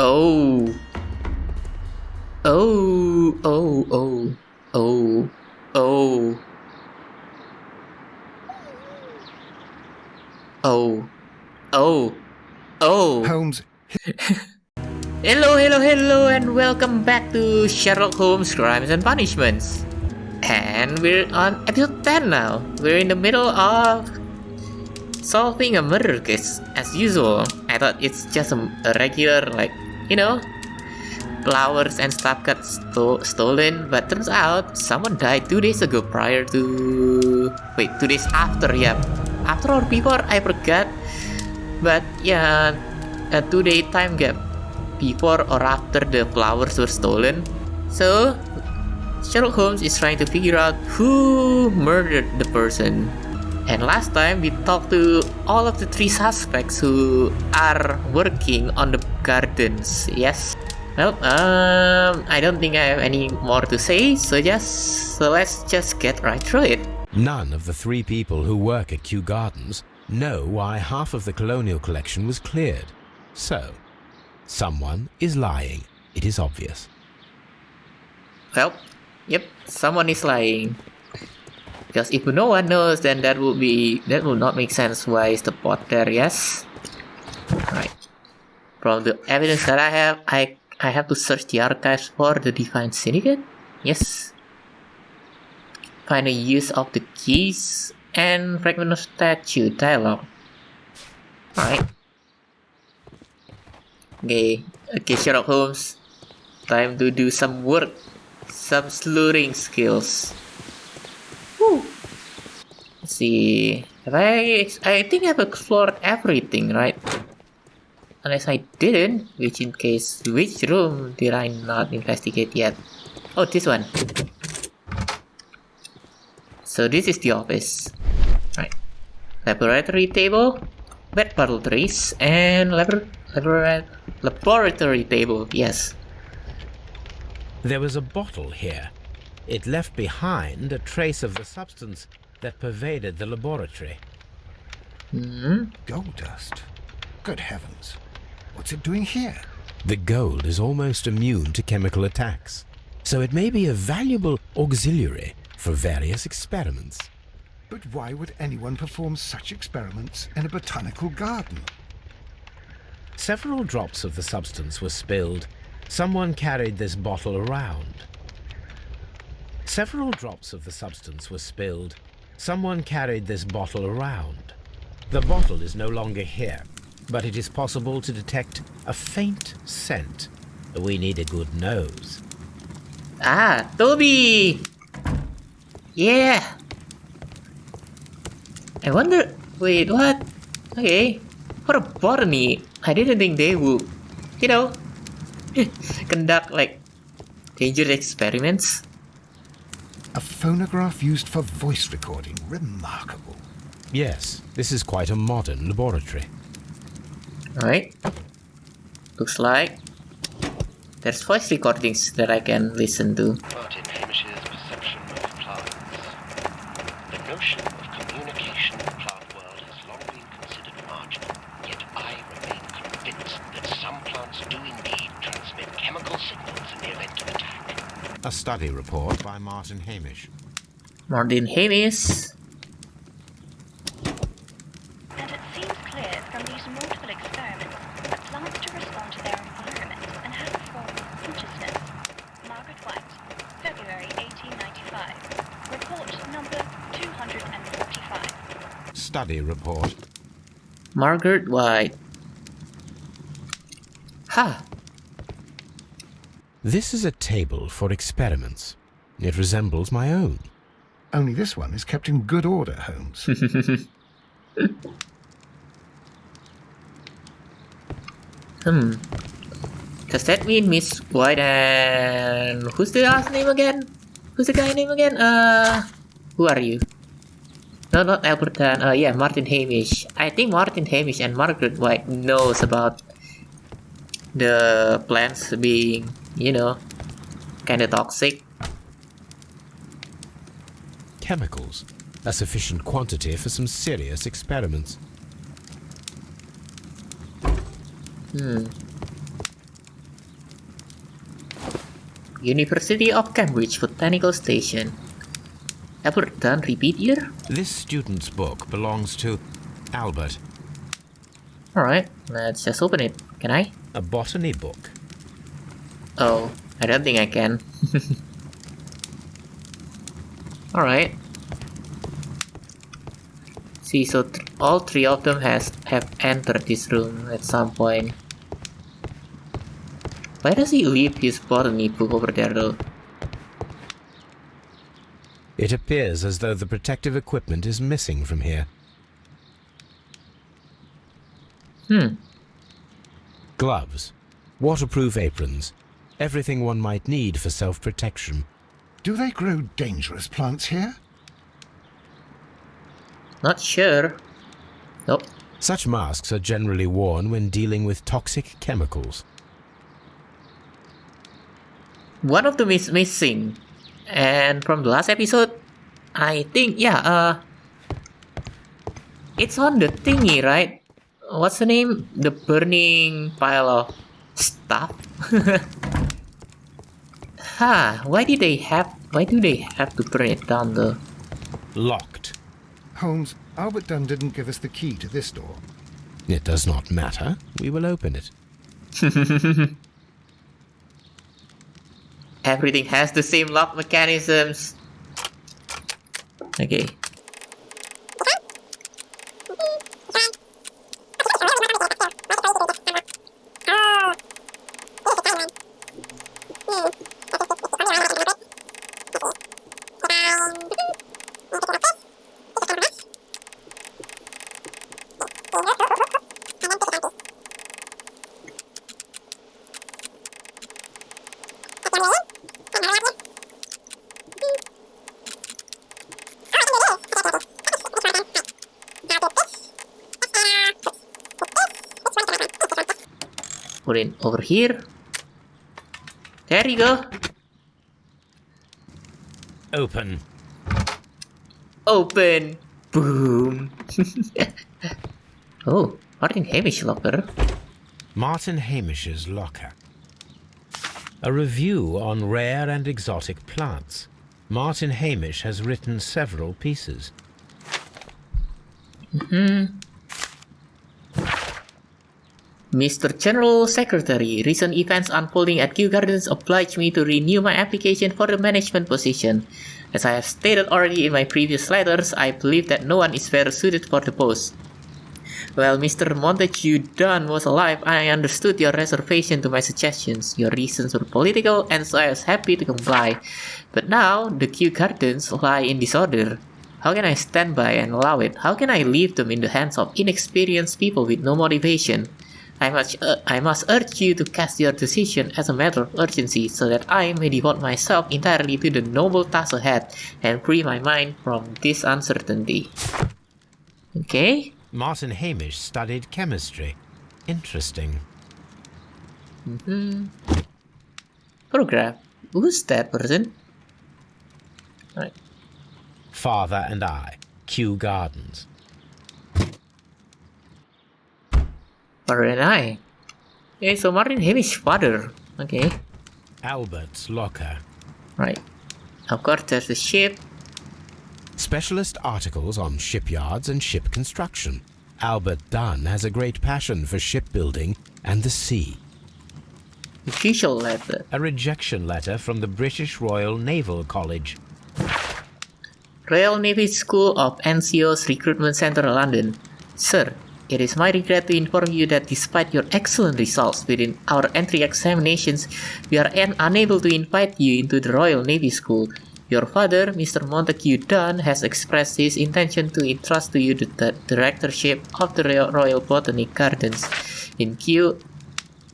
Oh. Oh, oh, oh, oh, oh, oh, oh, oh. Holmes. Hello, and welcome back to Sherlock Holmes Crimes and Punishments. And we're on episode 10 now. We're in the middle of solving a murder case, as usual. I thought it's just a regular, flowers and stuff got stolen, but turns out someone died 2 days ago prior to... Wait, 2 days after, yeah. After or before, I forgot. But yeah, a 2-day time gap before or after the flowers were stolen. So, Sherlock Holmes is trying to figure out who murdered the person. And last time we talked to all of the 3 suspects who are working on the gardens, yes? Well, I don't think I have any more to say, so let's just get right through it. None of the 3 people who work at Kew Gardens know why half of the colonial collection was cleared. So, someone is lying. It is obvious. Well, yep, someone is lying. Because if no one knows, then that will not make sense. Why is the pot there? Yes. Right. From the evidence that I have to search the archives for the Divine Syndicate. Yes. Find a use of the keys and fragment of statue dialogue. Alright. Okay, Sherlock Holmes. Time to do some work. Some sleuthing skills. Woo. Let's see. I think I've explored everything, right? Unless I didn't, which room did I not investigate yet? Oh, this one. So this is the office. Right. Laboratory table, bed bottle trees, and laboratory table, yes. There was a bottle here. It left behind a trace of the substance that pervaded the laboratory. Gold dust. Good heavens. What's it doing here? The gold is almost immune to chemical attacks, so it may be a valuable auxiliary for various experiments. But why would anyone perform such experiments in a botanical garden? Several drops of the substance were spilled. Someone carried this bottle around. Several drops of the substance were spilled. Someone carried this bottle around. The bottle is no longer here, but it is possible to detect a faint scent. We need a good nose. Ah, Toby! Yeah! I wonder... Wait, what? Okay. For a botany, I didn't think they would, conduct, dangerous experiments. A phonograph used for voice recording. Remarkable. Yes, this is quite a modern laboratory. Alright. Looks like there's voice recordings that I can listen to. Martin Hamish's perception of plants. The notion of communication in the plant world has long been considered marginal, yet I remain convinced that some plants do indeed transmit chemical signals in the event of attack. A study report by Martin Hamish. Martin Hamish. And it seems clear from these multiple experiments that plants do respond to their environment and have a form of consciousness. Margaret White, February 1895. Report number 245. Study report. Margaret White. Ha! This is a table for experiments. It resembles my own. Only this one is kept in good order, Holmes. Does that mean Miss White and... Who's the last name again? Who's the guy name again? Who are you? No, not Albert Tan. Yeah, Martin Hamish. I think Martin Hamish and Margaret White knows about the plants being, kinda toxic. Chemicals. A sufficient quantity for some serious experiments. University of Cambridge Botanical Station. Ever done repeat year? This student's book belongs to Albert, Alright, let's just open it. Can I? a botany book. Oh, I don't think I can. Alright. See, so all three of them have entered this room at some point. Why does he leave his botany book over there though? It appears as though the protective equipment is missing from here. Gloves, waterproof aprons, everything one might need for self-protection. Do they grow dangerous plants here? Not sure. Nope. Such masks are generally worn when dealing with toxic chemicals. One of them is missing. And from the last episode, I think, it's on the thingy, right? What's the name? The burning pile of stuff? Why do they have to burn it down though? Locked. Holmes, Albert Dunn didn't give us the key to this door. It does not matter. We will open it. Everything has the same lock mechanisms. Okay. Put it over here. There you go. Open. Open. Boom. Oh, Martin Hamish locker. Martin Hamish's locker. A review on rare and exotic plants. Martin Hamish has written several pieces. Mr. General Secretary, recent events unfolding at Kew Gardens oblige me to renew my application for the management position. As I have stated already in my previous letters, I believe that no one is better suited for the post. While Mr. Montague Dunn was alive, I understood your reservation to my suggestions. Your reasons were political, and so I was happy to comply. But now, the Kew Gardens lie in disorder. How can I stand by and allow it? How can I leave them in the hands of inexperienced people with no motivation? I must urge you to cast your decision as a matter of urgency so that I may devote myself entirely to the noble task ahead and free my mind from this uncertainty. Okay. Martin Hamish studied chemistry. Interesting. Photograph. Who's that person? Alright. Father and I. Kew Gardens. Father and I. Okay, so Martin Hamish's father. Okay. Albert's locker. Right. Of course, there's the ship. Specialist articles on shipyards and ship construction. Albert Dunn has a great passion for shipbuilding and the sea. Official letter. A rejection letter from the British Royal Naval College. Royal Navy School of NCO's Recruitment Center, London. Sir, it is my regret to inform you that despite your excellent results within our entry examinations, we are unable to invite you into the Royal Navy School. Your father, Mr. Montague Dunn, has expressed his intention to entrust to you the directorship of the Royal Botanic Gardens in Kew,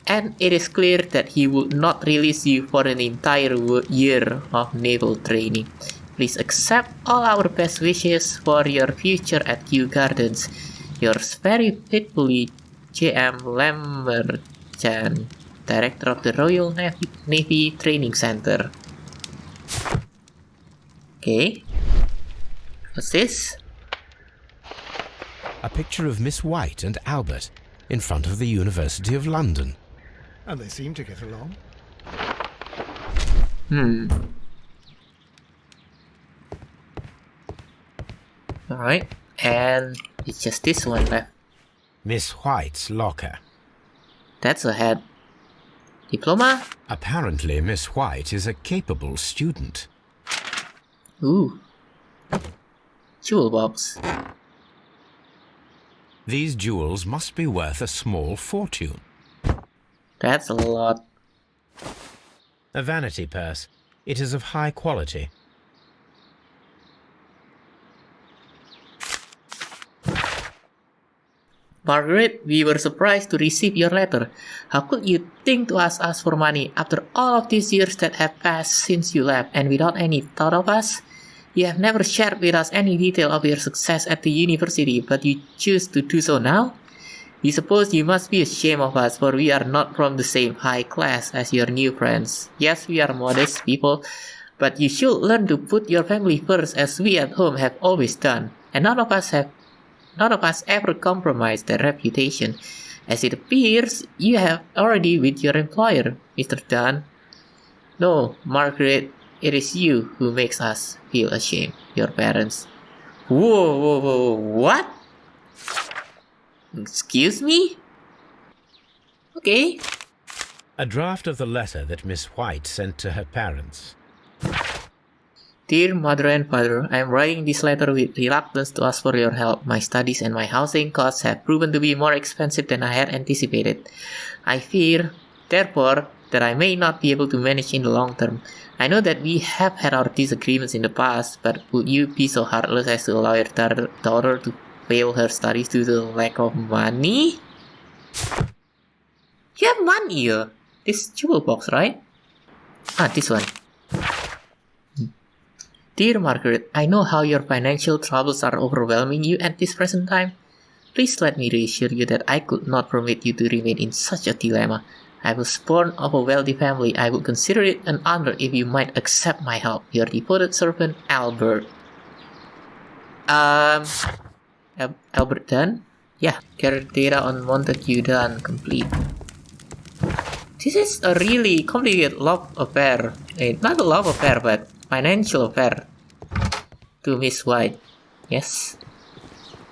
and it is clear that he would not release you for an entire year of naval training. Please accept all our best wishes for your future at Kew Gardens. Yours very faithfully, J.M. Lambertjan, Director of the Royal Navy Training Center. Okay. What's this? A picture of Miss White and Albert in front of the University of London. And they seem to get along. Alright, and it's just this one left. Miss White's locker. That's a head. Diploma? Apparently, Miss White is a capable student. Ooh. Jewel box. These jewels must be worth a small fortune. That's a lot. A vanity purse. It is of high quality. Margaret, we were surprised to receive your letter. How could you think to ask us for money after all of these years that have passed since you left and without any thought of us? You have never shared with us any detail of your success at the university, but you choose to do so now? We suppose you must be ashamed of us, for we are not from the same high class as your new friends. Yes, we are modest people, but you should learn to put your family first as we at home have always done, and none of us ever compromised their reputation. As it appears, you have already with your employer, Mr. Dunn. No, Margaret, it is you who makes us feel ashamed, your parents. Whoa, what? Excuse me? Okay. A draft of the letter that Miss White sent to her parents. Dear Mother and Father, I am writing this letter with reluctance to ask for your help. My studies and my housing costs have proven to be more expensive than I had anticipated. I fear, therefore, that I may not be able to manage in the long term. I know that we have had our disagreements in the past, but would you be so heartless as to allow your daughter to fail her studies due to the lack of money? You have money here. This jewel box, right? This one. Dear Margaret, I know how your financial troubles are overwhelming you at this present time. Please let me reassure you that I could not permit you to remain in such a dilemma. I was born of a wealthy family. I would consider it an honor if you might accept my help. Your devoted servant, Albert. Albert Dunn? Yeah, character data on Montague Dunn complete. This is a really complicated love affair. Not a love affair, but financial affair. To Miss White. Yes.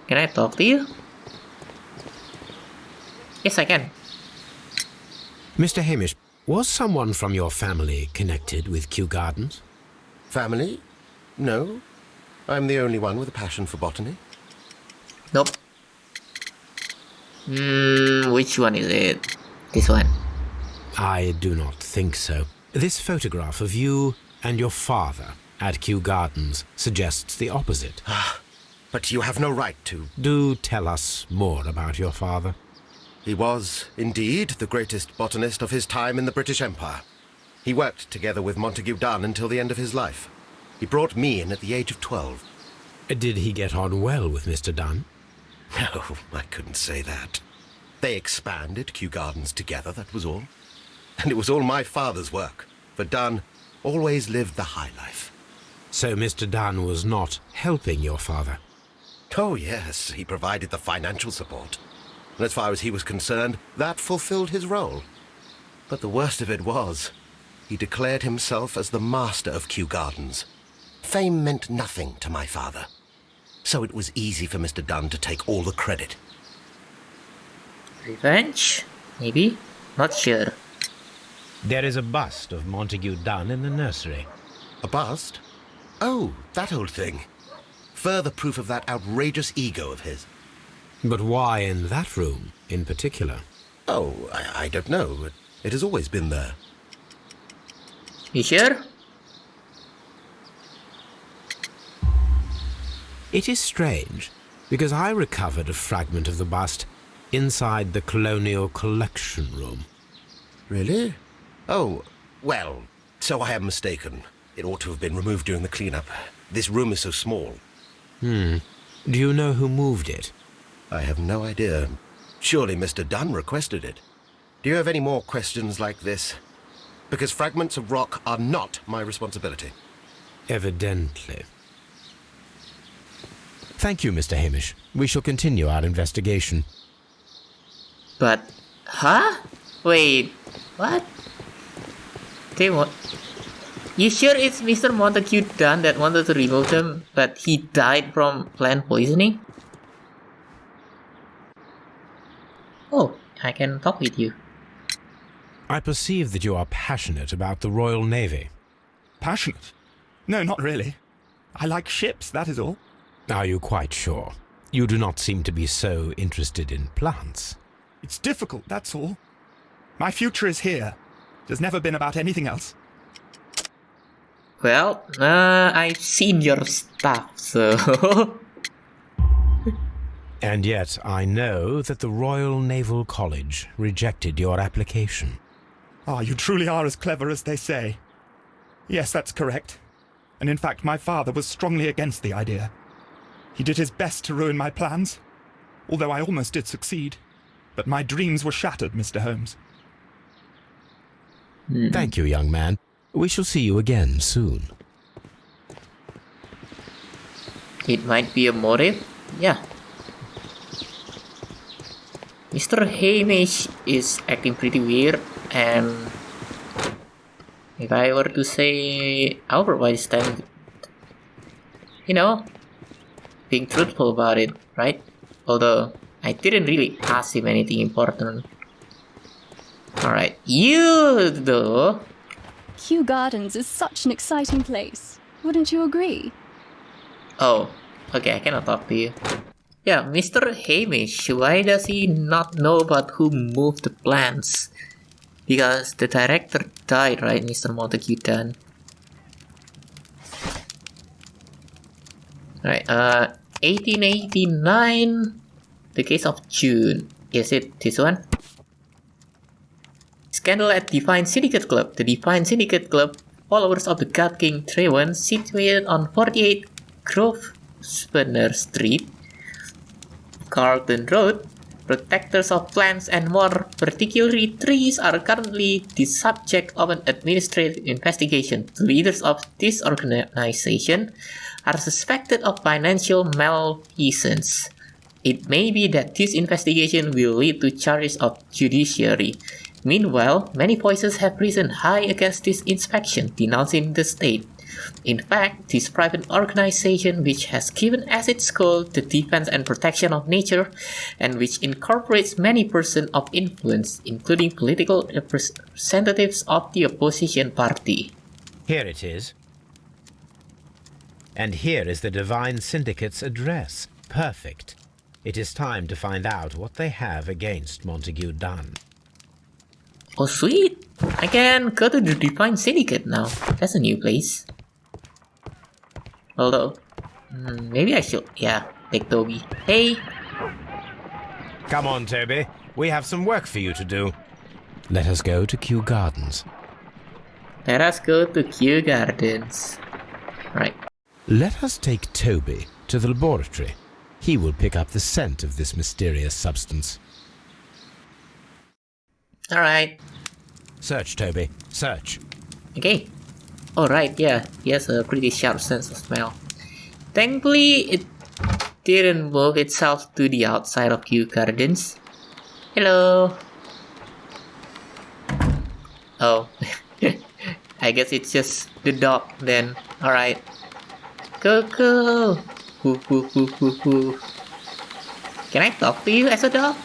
Can I talk to you? Yes, I can. Mr. Hamish, was someone from your family connected with Kew Gardens? Family? No. I'm the only one with a passion for botany. Nope. Which one is it? This one. I do not think so. This photograph of you and your father at Kew Gardens suggests the opposite. But you have no right to. Do tell us more about your father. He was, indeed, the greatest botanist of his time in the British Empire. He worked together with Montague Dunn until the end of his life. He brought me in at the age of 12. Did he get on well with Mr. Dunn? No, I couldn't say that. They expanded Kew Gardens together, that was all. And it was all my father's work, for Dunn always lived the high life. So Mr. Dunn was not helping your father? Oh, yes, he provided the financial support. And as far as he was concerned, that fulfilled his role. But the worst of it was, he declared himself as the master of Kew Gardens. Fame meant nothing to my father. So it was easy for Mr. Dunn to take all the credit. Revenge? Maybe? Not sure. There is a bust of Montague Dunn in the nursery. A bust? Oh, that old thing. Further proof of that outrageous ego of his. But why in that room in particular? Oh, I don't know. It has always been there. You sure? It is strange, because I recovered a fragment of the bust inside the Colonial Collection Room. Really? Oh, well, so I am mistaken. It ought to have been removed during the cleanup. This room is so small. Do you know who moved it? I have no idea. Surely Mr. Dunn requested it. Do you have any more questions like this? Because fragments of rock are not my responsibility. Evidently. Thank you, Mr. Hamish. We shall continue our investigation. But, huh? Wait, what? They want... You sure it's Mr. Montague Dunn that wanted to remove them, but he died from plant poisoning? Oh, I can talk with you. I perceive that you are passionate about the Royal Navy. Passionate? No, not really. I like ships, that is all. Are you quite sure? You do not seem to be so interested in plants. It's difficult, that's all. My future is here. It has never been about anything else. Well, I've seen your stuff, so... And yet I know that the Royal Naval College rejected your application. Ah, you truly are as clever as they say. Yes, that's correct. And in fact, my father was strongly against the idea. He did his best to ruin my plans, although I almost did succeed. But my dreams were shattered, Mr. Holmes. Thank you, young man. We shall see you again soon. It might be a motive? Yeah. Mr. Hamish is acting pretty weird, and if I were to say Albert by this time, you know, being truthful about it, right? Although I didn't really ask him anything important. Alright, you though. Kew Gardens is such an exciting place. Wouldn't you agree? Oh, okay, I cannot talk to you. Yeah, Mr. Hamish, why does he not know about who moved the plans? Because the director died, right, Mr. Montague Dunn? Right, 1889, the case of June. Is it this one? Scandal at Divine Syndicate Club. The Divine Syndicate Club, followers of the God King Trayvon, situated on 48 Grosvenor Street, Carlton Road, protectors of plants and more particularly trees are currently the subject of an administrative investigation. The leaders of this organization are suspected of financial malfeasance. It may be that this investigation will lead to charges of judiciary. Meanwhile, many voices have risen high against this inspection, denouncing the state. In fact, this private organization, which has given as its goal the defense and protection of nature, and which incorporates many persons of influence, including political representatives of the opposition party. Here it is. And here is the Divine Syndicate's address. Perfect. It is time to find out what they have against Montague Dunn. Oh sweet! I can go to the Divine Syndicate now. That's a new place. Although, maybe I should, take Toby. Hey! Come on, Toby. We have some work for you to do. Let us go to Kew Gardens. Let us go to Kew Gardens. Right. Let us take Toby to the laboratory. He will pick up the scent of this mysterious substance. Alright. Search, Toby. Search. Okay. Alright, yeah. He has a pretty sharp sense of smell. Thankfully, it didn't move itself to the outside of Kew Gardens. Hello. Oh. I guess it's just the dog then. Alright. Coco. Woo, woo, woo, woo, woo. Can I talk to you as a dog?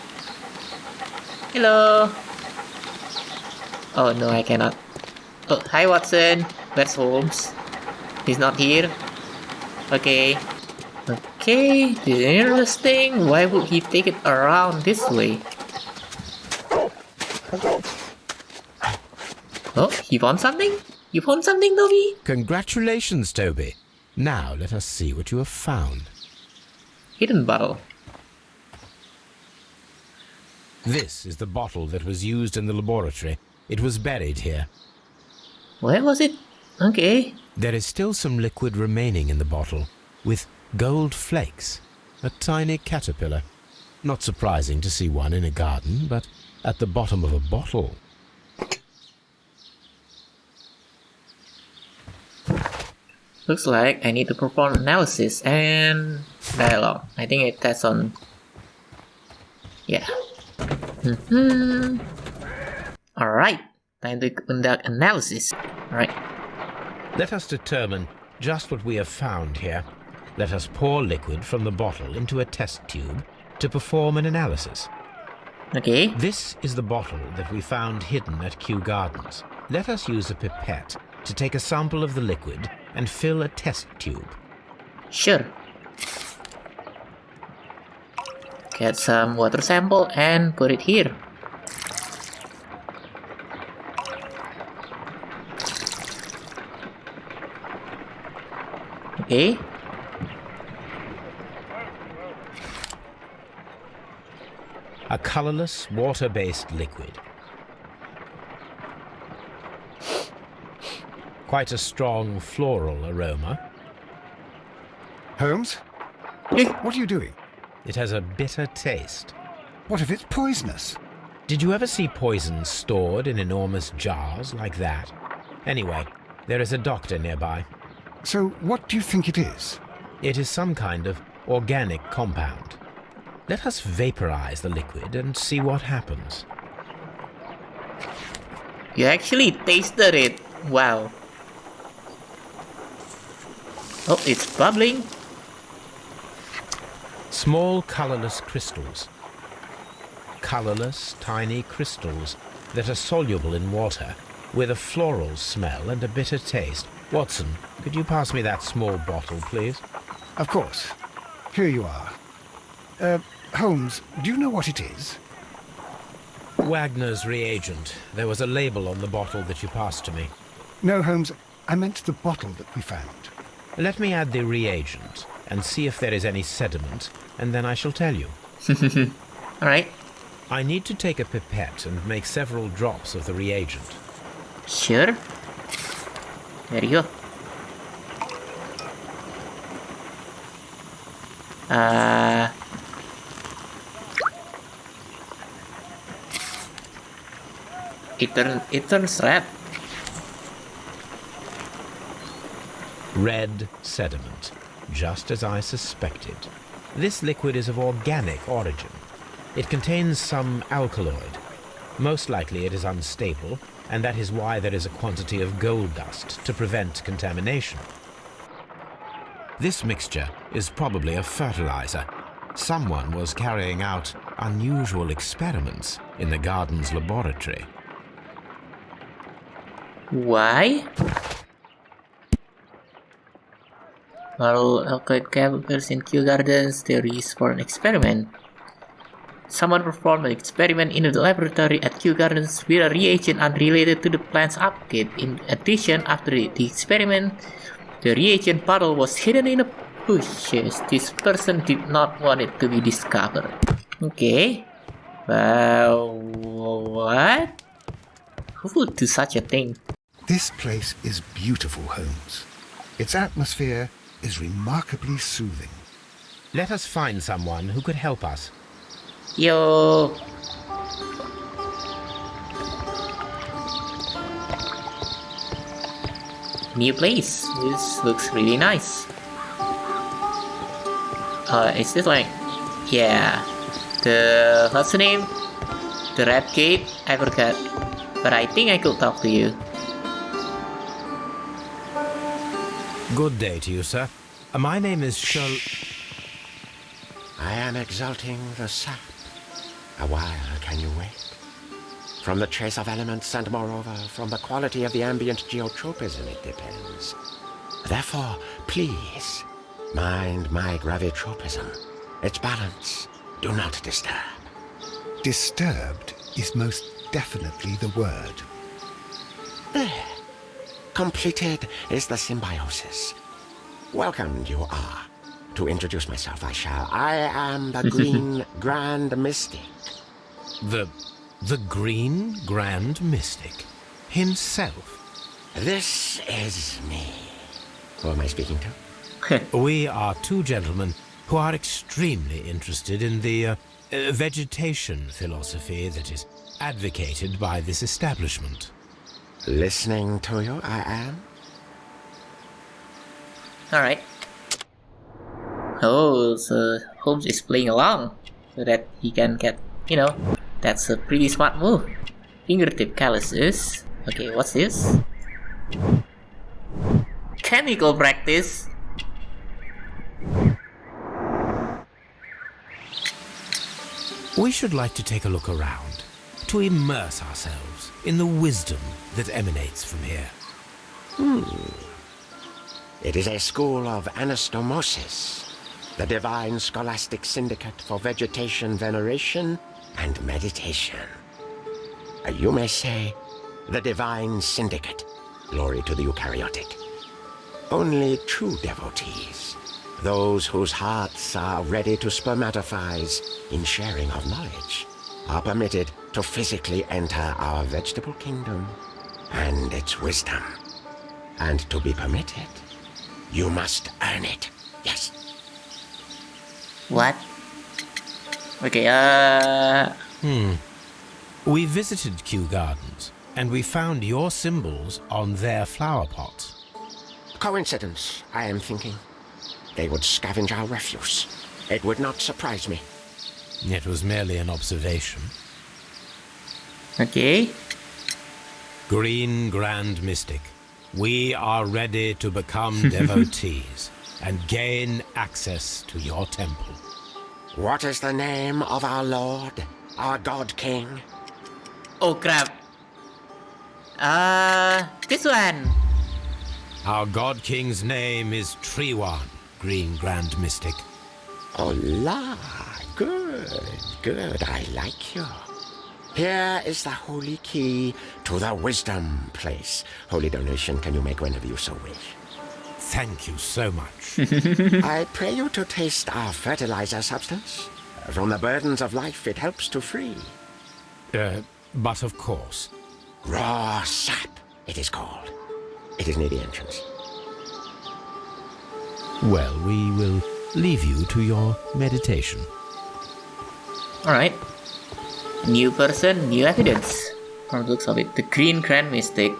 Hello. Oh no, I cannot. Oh, hi Watson. Where's Holmes? He's not here. Okay. Okay, this is interesting. Why would he take it around this way? Oh, he found something? You found something, Toby? Congratulations, Toby. Now let us see what you have found. Hidden bottle. This is the bottle that was used in the laboratory. It was buried here. Where was it? Okay. There is still some liquid remaining in the bottle, with gold flakes, a tiny caterpillar. Not surprising to see one in a garden, but at the bottom of a bottle. Looks like I need to perform analysis and dialogue. I think that's on... Yeah. Alright. Time to conduct analysis. Alright. Let us determine just what we have found here. Let us pour liquid from the bottle into a test tube to perform an analysis. Okay. This is the bottle that we found hidden at Kew Gardens. Let us use a pipette to take a sample of the liquid and fill a test tube. Sure. Get some water sample and put it here. Okay. A colorless, water-based liquid. Quite a strong floral aroma. Holmes? Eh. What are you doing? It has a bitter taste. What if it's poisonous? Did you ever see poison stored in enormous jars like that? Anyway, there is a doctor nearby. So what do you think it is? It is some kind of organic compound. Let us vaporize the liquid and see what happens. You actually tasted it. Wow. Oh, it's bubbling. Small colorless crystals. Colorless, tiny crystals that are soluble in water with a floral smell and a bitter taste. Watson, could you pass me that small bottle, please? Of course. Here you are. Holmes, do you know what it is? Wagner's reagent. There was a label on the bottle that you passed to me. No, Holmes, I meant the bottle that we found. Let me add the reagent and see if there is any sediment, and then I shall tell you. Alright. I need to take a pipette and make several drops of the reagent. Sure. There you go. It turns red. Red sediment, just as I suspected. This liquid is of organic origin. It contains some alkaloid. Most likely it is unstable, and that is why there is a quantity of gold dust to prevent contamination. This mixture is probably a fertilizer. Someone was carrying out unusual experiments in the garden's laboratory. Why? While alkaloid chemicals in Kew Gardens, they were used for an experiment. Someone performed an experiment in the laboratory at Kew Gardens with a reagent unrelated to the plant's upkeep. In addition, after the experiment, the reagent bottle was hidden in the bushes. This person did not want it to be discovered. Okay. What? Who would do such a thing? This place is beautiful, Holmes. Its atmosphere is remarkably soothing. Let us find someone who could help us. Yo. New place. This looks really nice. Is this like, yeah, what's the name? The Red Gate? I forgot. But I think I could talk to you. Good day to you, sir. My name is I am exalting the sap. A while can you wait? From the trace of elements and moreover from the quality of the ambient geotropism it depends. Therefore, please, mind my gravitropism. Its balance. Do not disturb. Disturbed is most definitely the word. There. Completed is the symbiosis. Welcomed you are. To introduce myself, I shall. I am the Green Grand Mystic. The Green Grand Mystic himself. This is me. Who am I speaking to? We are two gentlemen who are extremely interested in the vegetation philosophy that is advocated by this establishment. Listening to you, I am. Alright. Oh, so Holmes is playing along so that he can get, that's a pretty smart move. Fingertip calluses. Okay, what's this? chemical practice. We should like to take a look around, to immerse ourselves in the wisdom that emanates from here. It is a school of anastomosis, the divine scholastic syndicate for vegetation veneration and meditation. You may say, the divine syndicate, glory to the eukaryotic. Only true devotees, those whose hearts are ready to spermatophize in sharing of knowledge, are permitted to physically enter our vegetable kingdom and its wisdom. And to be permitted, you must earn it. Yes. What? Okay, We visited Kew Gardens, and we found your symbols on their flower pots. Coincidence, I am thinking. They would scavenge our refuse. It would not surprise me. It was merely an observation. Okay. Green Grand Mystic, we are ready to become devotees and gain access to your temple. What is the name of our Lord, our God King? Oh crap. This one. Our God King's name is Triwan, Green Grand Mystic. Oh la, good, I like you. Here is the holy key to the wisdom place. Holy donation can you make whenever you so wish. Thank you so much. I pray you to taste our fertilizer substance. From the burdens of life it helps to free. But of course. Raw sap, it is called. It is near the entrance. Well, we will leave you to your meditation. Alright. New person, new evidence. From the looks of it, the Green Grand Mystic.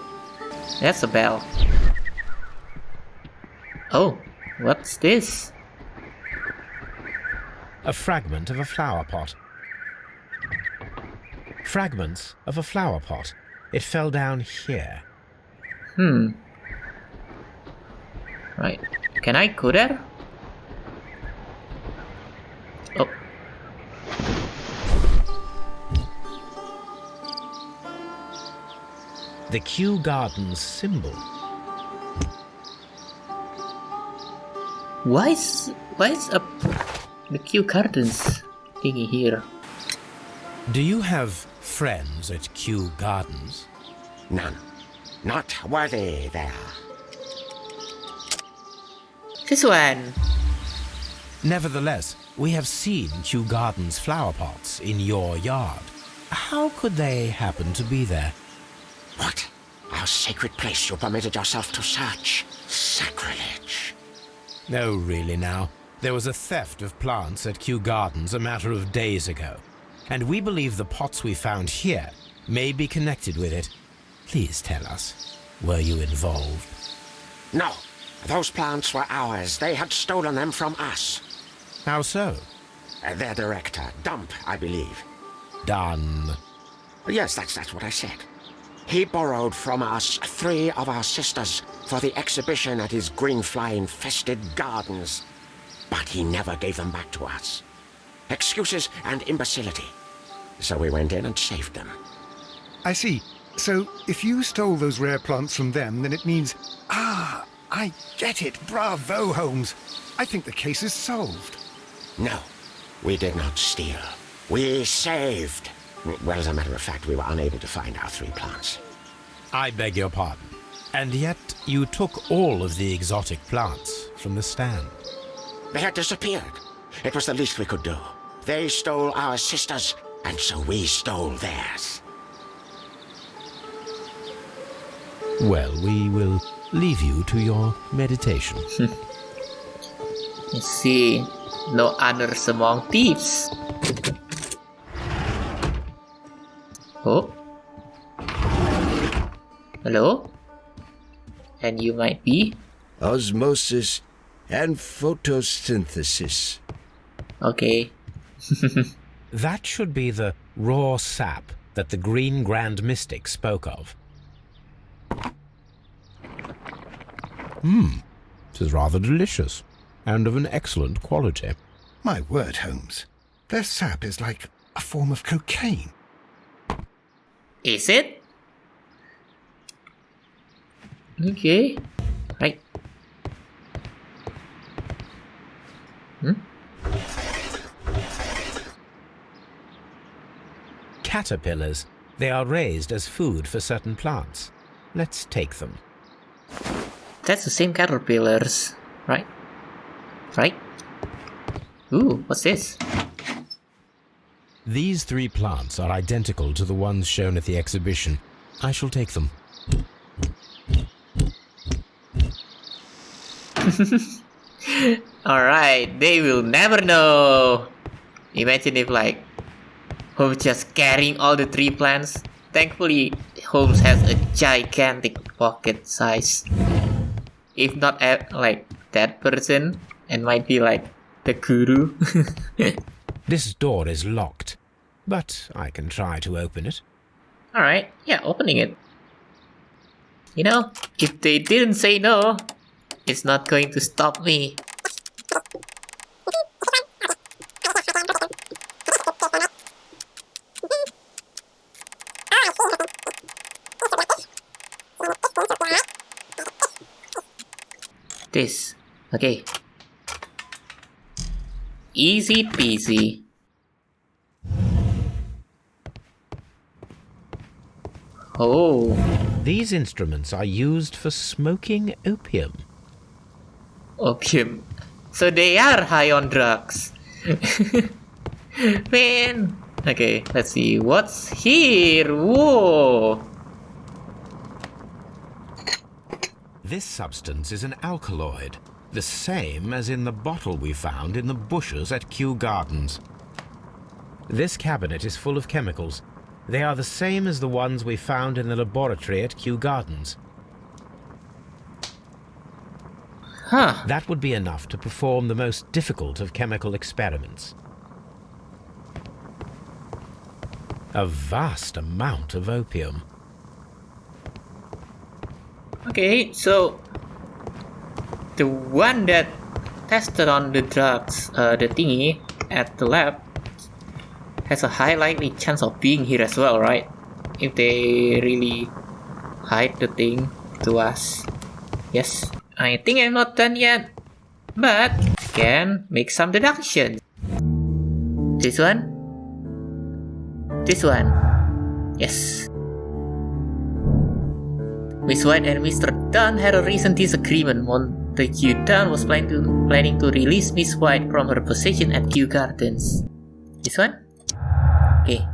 That's a bell. Oh, what's this? A fragment of a flower pot. Fragments of a flower pot. It fell down here. Right. Can I go there? Oh. The Kew Gardens symbol. Why is the Kew Gardens thingy here? Do you have friends at Kew Gardens? None. Not worthy there. This one. Nevertheless, we have seen Kew Gardens flower pots in your yard. How could they happen to be there? What? Our sacred place you permitted yourself to search? Sacrilege. No, really now. There was a theft of plants at Kew Gardens a matter of days ago, and we believe the pots we found here may be connected with it. Please tell us, were you involved? No. Those plants were ours. They had stolen them from us. How so? Their director, Dump, I believe. Done. Yes, that's what I said. He borrowed from us 3 of our sisters for the exhibition at his green fly-infested gardens. But he never gave them back to us. Excuses and imbecility. So we went in and saved them. I see. So, if you stole those rare plants from them, then it means... Ah, I get it. Bravo, Holmes. I think the case is solved. No, we did not steal. We saved. Well, as a matter of fact, we were unable to find our 3 plants. I beg your pardon. And yet you took all of the exotic plants from the stand. They had disappeared. It was the least we could do. They stole our sisters, and so we stole theirs. Well, we will leave you to your meditation. Let's see. No others among thieves. Oh. Hello? And you might be? Osmosis and photosynthesis. Okay. That should be the raw sap that the Green Grand Mystic spoke of. It is rather delicious, and of an excellent quality. My word, Holmes. Their sap is like a form of cocaine. Is it? Okay. Right. Caterpillars. They are raised as food for certain plants. Let's take them. That's the same caterpillars, right? Right? Ooh, what's this? These 3 plants are identical to the ones shown at the exhibition. I shall take them. Alright, they will never know. Imagine if like Holmes just carrying all the 3 plants. Thankfully, Holmes has a gigantic pocket size. If not like that person, and might be like the guru. This door is locked, but I can try to open it. Alright, yeah, opening it. You know, if they didn't say no, it's not going to stop me. This. Okay. Easy peasy. Oh. These instruments are used for smoking opium. Opium. So they are high on drugs. Man. Okay, let's see. What's here? Whoa. This substance is an alkaloid, the same as in the bottle we found in the bushes at Kew Gardens. This cabinet is full of chemicals. They are the same as the ones we found in the laboratory at Kew Gardens. Huh. That would be enough to perform the most difficult of chemical experiments. A vast amount of opium. Okay, so the one that tested on the drugs, the thingy at the lab, has a high likely chance of being here as well, right? If they really hide the thing to us. Yes, I think I'm not done yet, but can make some deductions. This one? This one? Yes. Miss White and Mr. Dunn had a recent disagreement. Montague Dunn was planning to release Miss White from her position at Kew Gardens. This one? Okay.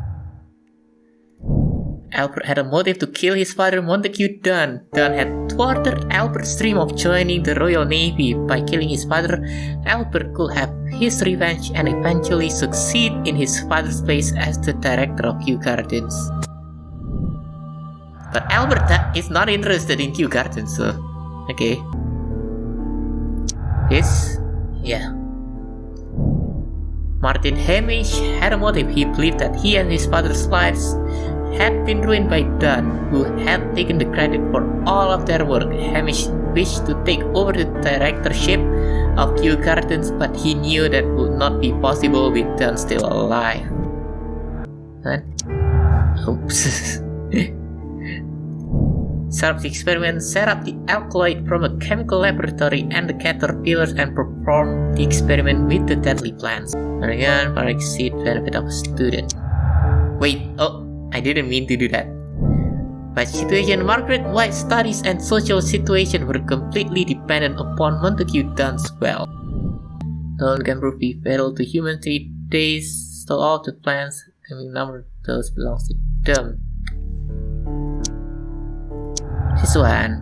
Albert had a motive to kill his father, Montague Dunn. Dunn had thwarted Albert's dream of joining the Royal Navy. By killing his father, Albert could have his revenge and eventually succeed in his father's place as the director of Kew Gardens. But Albert is not interested in Kew Gardens, so okay. This, yeah. Martin Hamish had a motive. He believed that he and his father's lives had been ruined by Dunn, who had taken the credit for all of their work. Hamish wished to take over the directorship of Kew Gardens, but he knew that would not be possible with Dunn still alive. Huh? Oops. Sharp's experiment set up the alkaloid from a chemical laboratory and the caterpillars and performed the experiment with the deadly plants. And again, for exceed benefit of a student. Wait, oh, I didn't mean to do that. By situation, Margaret White's studies and social situation were completely dependent upon Montague Dunn's wealth. Dunn can prove be fatal to humans 3 days, so all the plants, coming number of those belongs to them. This one.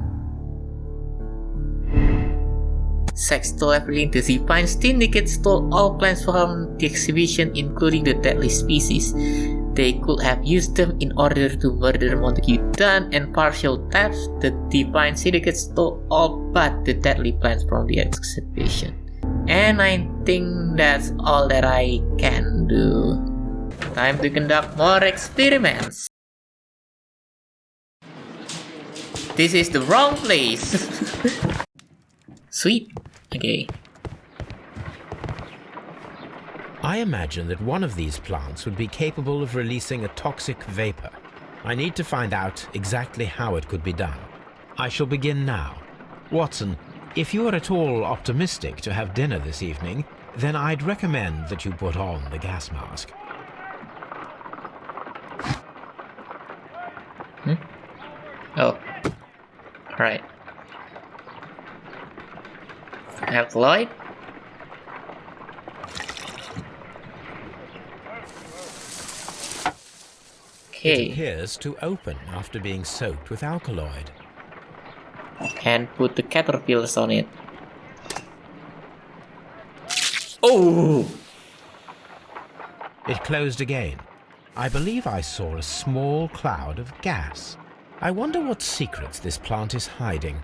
Sex stole everything. The Divine Syndicate stole all plants from the exhibition, including the deadly species. They could have used them in order to murder Montague Dunn and partial theft. The Divine Syndicate stole all but the deadly plants from the exhibition. And I think that's all that I can do. Time to conduct more experiments. This is the wrong place. Sweet. Okay. I imagine that one of these plants would be capable of releasing a toxic vapor. I need to find out exactly how it could be done. I shall begin now. Watson, if you are at all optimistic to have dinner this evening, then I'd recommend that you put on the gas mask. Oh. Alright. Alkaloid? It Okay. appears to open after being soaked with alkaloid. And put the caterpillars on it. Oh! It closed again. I believe I saw a small cloud of gas. I wonder what secrets this plant is hiding.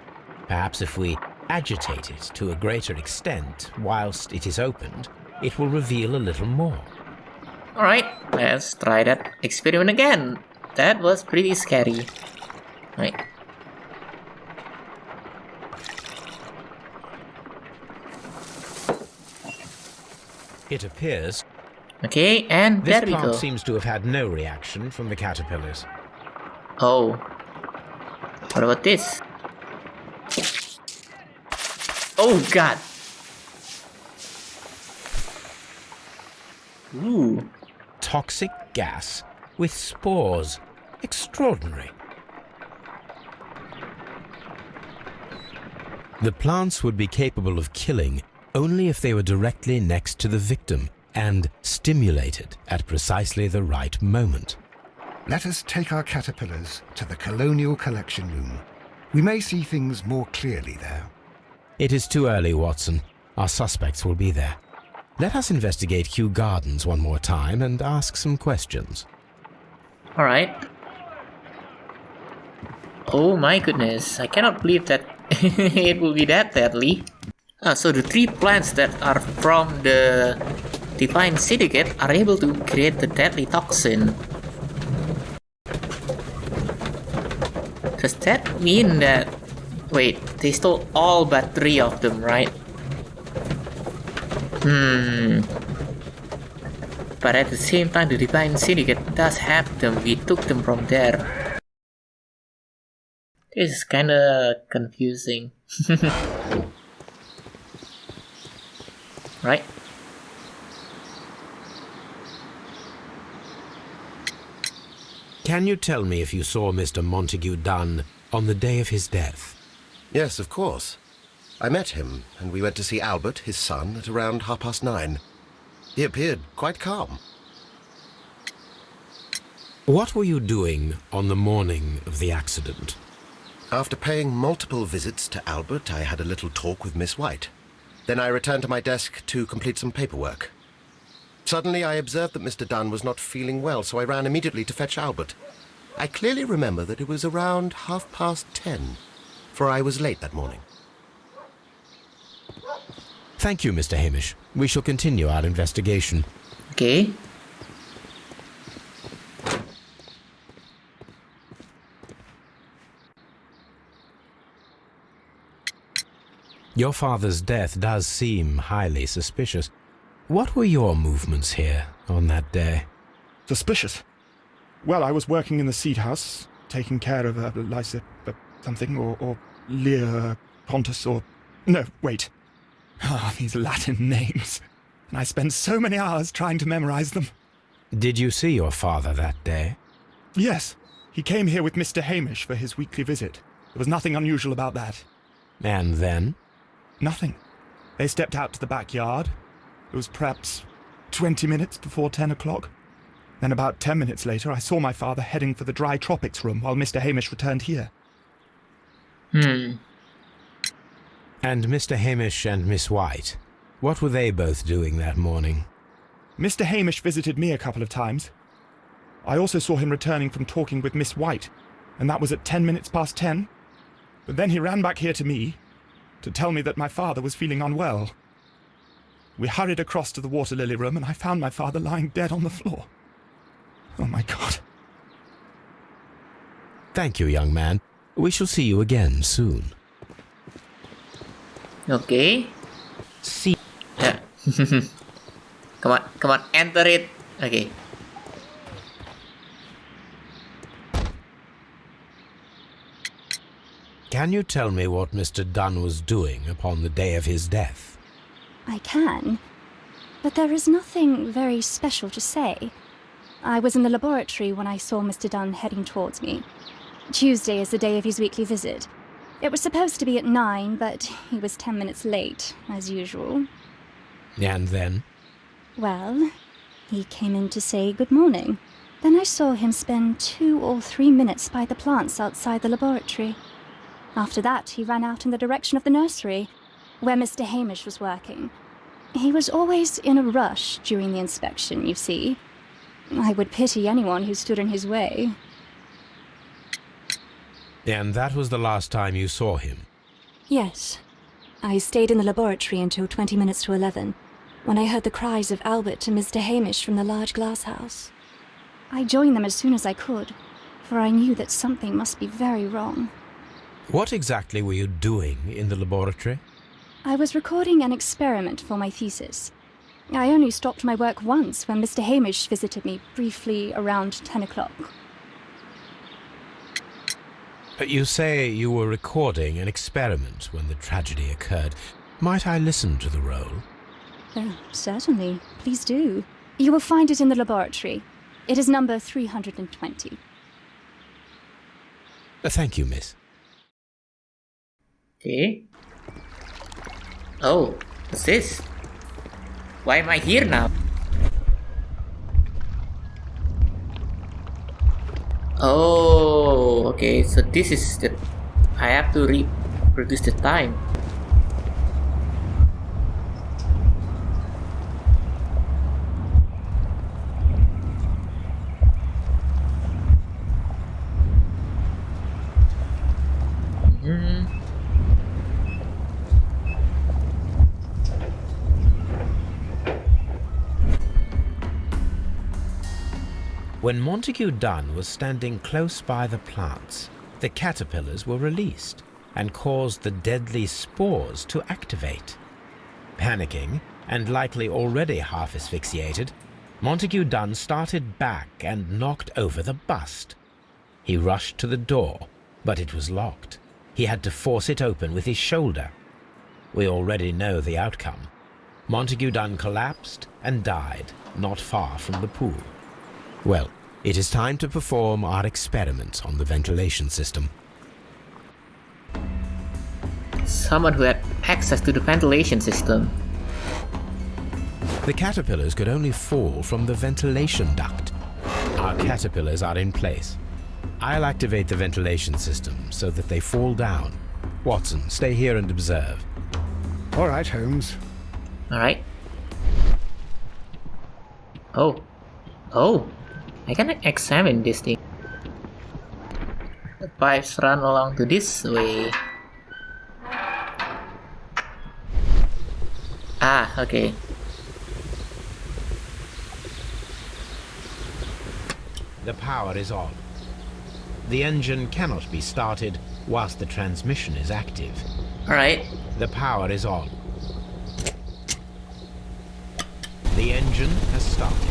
Perhaps if we agitate it to a greater extent whilst it is opened, it will reveal a little more. Alright, let's try that experiment again. That was pretty scary. Right. It appears Okay, and this there we plant go. seems to have had no reaction from the caterpillars. Oh. What about this? Oh god! Ooh. Toxic gas with spores. Extraordinary. The plants would be capable of killing only if they were directly next to the victim and stimulated at precisely the right moment. Let us take our caterpillars to the Colonial Collection Room. We may see things more clearly there. It is too early, Watson. Our suspects will be there. Let us investigate Kew Gardens one more time and ask some questions. Alright. Oh my goodness, I cannot believe that it will be that deadly. So the 3 plants that are from the Divine Syndicate are able to create the deadly toxin. Does that mean that... Wait, they stole all but 3 of them, right? But at the same time, the Divine Syndicate does have them. We took them from there. This is kinda confusing. Right? Can you tell me if you saw Mr. Montague Dunn on the day of his death? Yes, of course. I met him, and we went to see Albert, his son, at around 9:30. He appeared quite calm. What were you doing on the morning of the accident? After paying multiple visits to Albert, I had a little talk with Miss White. Then I returned to my desk to complete some paperwork. Suddenly I observed that Mr. Dunn was not feeling well, so I ran immediately to fetch Albert. I clearly remember that it was around 10:30, for I was late that morning. Thank you, Mr. Hamish. We shall continue our investigation. Okay. Your father's death does seem highly suspicious. What were your movements here on that day? Suspicious? Well, I was working in the seed house, taking care of something, or Lear Pontus, or... No, wait. These Latin names. And I spent so many hours trying to memorize them. Did you see your father that day? Yes. He came here with Mr. Hamish for his weekly visit. There was nothing unusual about that. And then? Nothing. They stepped out to the backyard. It was perhaps 20 minutes before 10 o'clock. Then about 10 minutes later, I saw my father heading for the dry tropics room while Mr. Hamish returned here. And Mr. Hamish and Miss White, what were they both doing that morning? Mr. Hamish visited me a couple of times. I also saw him returning from talking with Miss White, and that was at 10 minutes past 10. But then he ran back here to me to tell me that my father was feeling unwell. We hurried across to the water lily room, and I found my father lying dead on the floor. Oh, my God. Thank you, young man. We shall see you again soon. Okay. See. Yeah. Come on, enter it. Okay. Can you tell me what Mr. Dunn was doing upon the day of his death? I can, but there is nothing very special to say. I was in the laboratory when I saw Mr. Dunn heading towards me. Tuesday is the day of his weekly visit. It was supposed to be at 9, but he was 10 minutes late, as usual. And then? Well, he came in to say good morning. Then I saw him spend 2 or 3 minutes by the plants outside the laboratory. After that, he ran out in the direction of the nursery, where Mr. Hamish was working. He was always in a rush during the inspection, you see. I would pity anyone who stood in his way. And that was the last time you saw him? Yes. I stayed in the laboratory until 20 minutes to 11, when I heard the cries of Albert and Mr. Hamish from the large glass house. I joined them as soon as I could, for I knew that something must be very wrong. What exactly were you doing in the laboratory? I was recording an experiment for my thesis. I only stopped my work once when Mr. Hamish visited me briefly around 10 o'clock. You say you were recording an experiment when the tragedy occurred. Might I listen to the roll? Certainly. Please do. You will find it in the laboratory. It is number 320. Thank you, miss. Okay. Oh, what's this? Why am I here now? Oh, okay. So this is the... I have to reproduce the time. When Montague Dunn was standing close by the plants, the caterpillars were released and caused the deadly spores to activate. Panicking, and likely already half asphyxiated, Montague Dunn started back and knocked over the bust. He rushed to the door, but it was locked. He had to force it open with his shoulder. We already know the outcome. Montague Dunn collapsed and died not far from the pool. Well, it is time to perform our experiment on the ventilation system. Someone who had access to the ventilation system. The caterpillars could only fall from the ventilation duct. Our caterpillars are in place. I'll activate the ventilation system so that they fall down. Watson, stay here and observe. All right, Holmes. Alright. Oh. I can examine this thing. The pipes run along to this way. Ah, okay. The power is on. The engine cannot be started whilst the transmission is active. Alright. The power is on. The engine has started.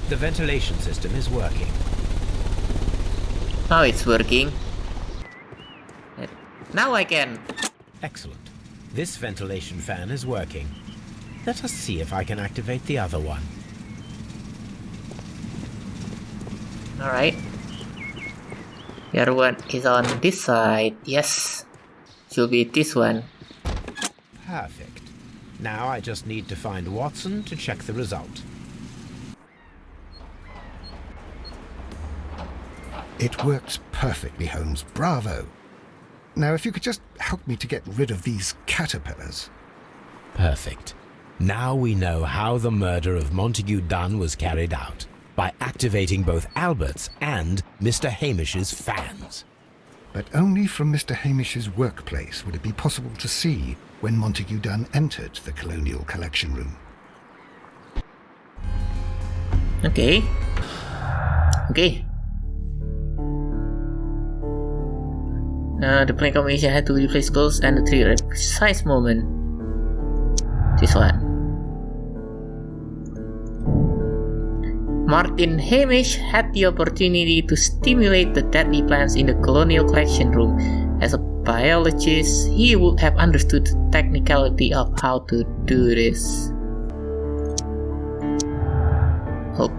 The ventilation system is working. Now it's working. Now I can. Excellent. This ventilation fan is working. Let us see if I can activate the other one. Alright. The other one is on this side. Yes. Should be this one. Perfect. Now I just need to find Watson to check the result. It works perfectly, Holmes. Bravo. Now, if you could just help me to get rid of these caterpillars. Perfect. Now we know how the murder of Montague Dunn was carried out, by activating both Albert's and Mr. Hamish's fans. But only from Mr. Hamish's workplace would it be possible to see when Montague Dunn entered the Colonial Collection Room. Okay. The plane combination had to replace goals and the trigger at precise moment. This one. Martin Hamish had the opportunity to stimulate the deadly plants in the colonial collection room. As a biologist, he would have understood the technicality of how to do this. Hope.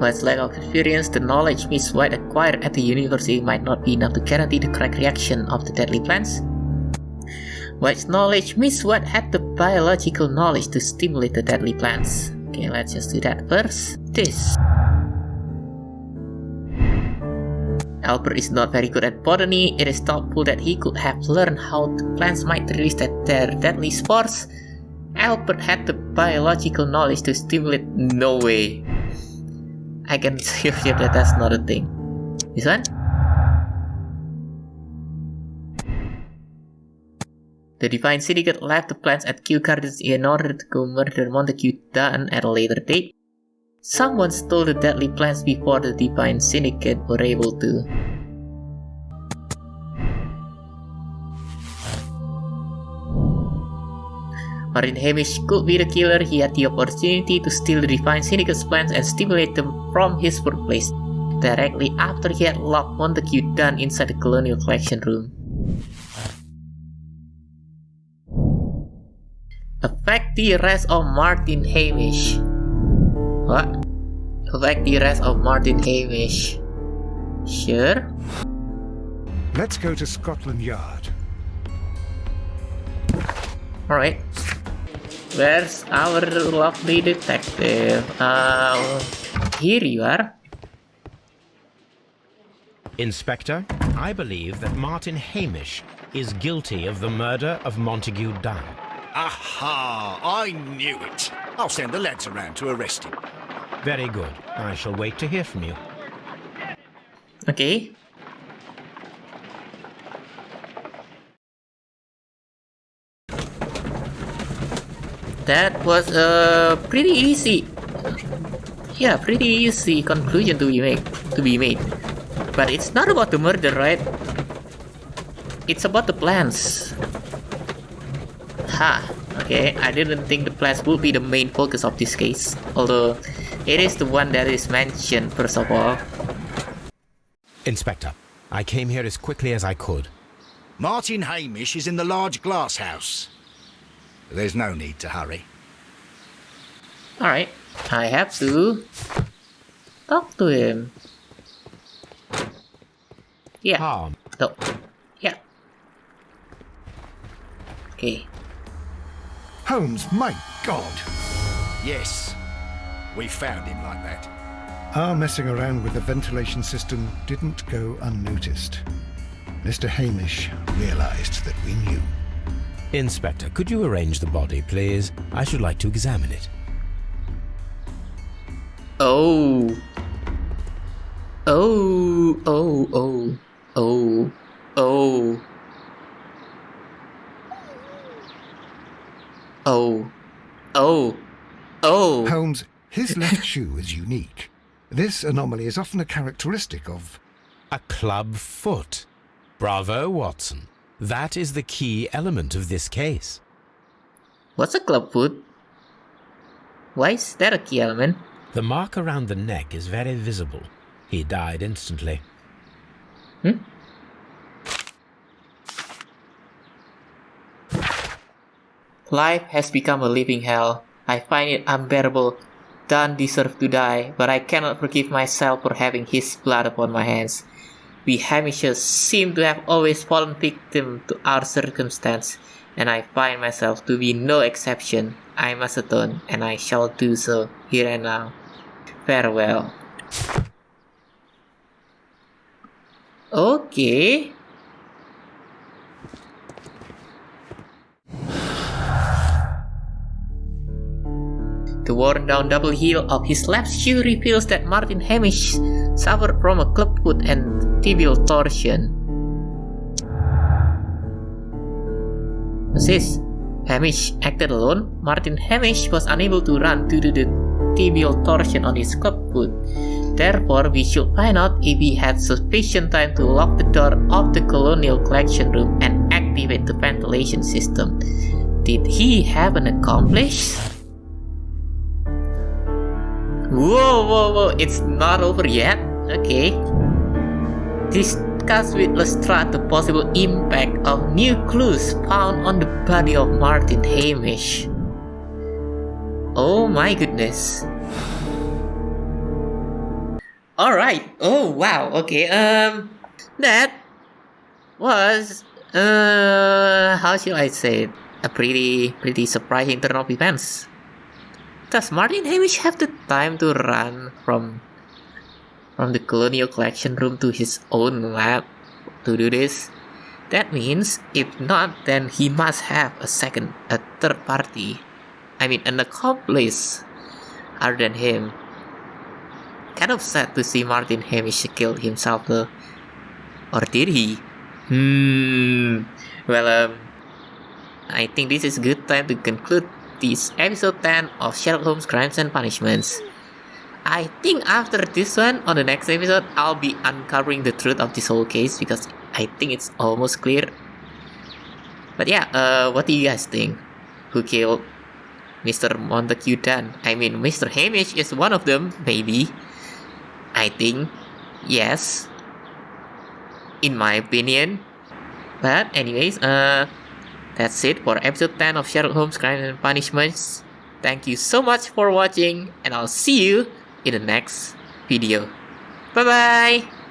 Whilst lack of experience, the knowledge Miss White acquired at the university might not be enough to guarantee the correct reaction of the deadly plants. White's knowledge, Miss White had the biological knowledge to stimulate the deadly plants. Okay, let's just do that first. This. Albert is not very good at botany. It is doubtful that he could have learned how the plants might release their deadly spores. Albert had the biological knowledge to stimulate. No way. I can see that that's not a thing. This one? The Divine Syndicate left the plants at Kew Gardens in order to go murder Montague Dunn at a later date. Someone stole the deadly plants before the Divine Syndicate were able to. Martin Hamish could be the killer. He had the opportunity to steal the Divine Syndicate's plans and stimulate them from his workplace, directly after he had locked Montague Dunn inside the Colonial Collection room. Affect the arrest of Martin Hamish. What? Affect the arrest of Martin Hamish. Sure? Let's go to Scotland Yard. Alright. Where's our lovely detective? Here you are. Inspector, I believe that Martin Hamish is guilty of the murder of Montague Dunn. Aha! I knew it. I'll send the lads around to arrest him. Very good. I shall wait to hear from you. Okay. That was a pretty easy, pretty easy conclusion to be made. But it's not about the murder, right? It's about the plans. Okay, I didn't think the plans would be the main focus of this case, although it is the one that is mentioned first of all. Inspector, I came here as quickly as I could. Martin Hamish is in the large glass house. There's no need to hurry. Alright, I have to talk to him. Yeah. Harm. No. Yeah. Okay. Holmes, my God! Yes, we found him like that. Our messing around with the ventilation system didn't go unnoticed. Mr. Hamish realized that we knew. Inspector, could you arrange the body, please? I should like to examine it. Oh. Oh, oh, oh, oh, oh. Oh. Oh. Oh. Holmes, his left shoe is unique. This anomaly is often a characteristic of... A club foot. Bravo, Watson. That is the key element of this case. What's a clubfoot? Why is that a key element? The mark around the neck is very visible. He died instantly. Life has become a living hell. I find it unbearable. Dunn deserved to die, but I cannot forgive myself for having his blood upon my hands. We Hamishes seem to have always fallen victim to our circumstance, and I find myself to be no exception. I must atone, and I shall do so here and now. Farewell. Okay. The worn-down double heel of his left shoe reveals that Martin Hamish suffered from a clubfoot and tibial torsion. What's this? Hamish acted alone. Martin Hamish was unable to run due to the tibial torsion on his clubfoot. Therefore, we should find out if he had sufficient time to lock the door of the colonial collection room and activate the ventilation system. Did he have an accomplice? Whoa, it's not over yet? Okay. Discuss with Lestrade the possible impact of new clues found on the body of Martin Hamish. Oh my goodness. Alright, oh wow, okay, that was, how shall I say it? A pretty surprising turn of events. Does Martin Hamish have the time to run from the colonial collection room to his own lab to do this? That means, if not, then he must have a third party. I mean, an accomplice other than him. Kind of sad to see Martin Hamish kill himself though. Or did he? Well, I think this is a good time to conclude this episode 10 of Sherlock Holmes Crimes and Punishments. I think after this one, on the next episode, I'll be uncovering the truth of this whole case because I think it's almost clear. But yeah, what do you guys think? Who killed Mr. Montague Dan? I mean, Mr. Hamish is one of them, maybe. I think, yes. In my opinion. But anyways, that's it for episode 10 of Sherlock Holmes Crimes and Punishments. Thank you so much for watching, and I'll see you in the next video. Bye bye!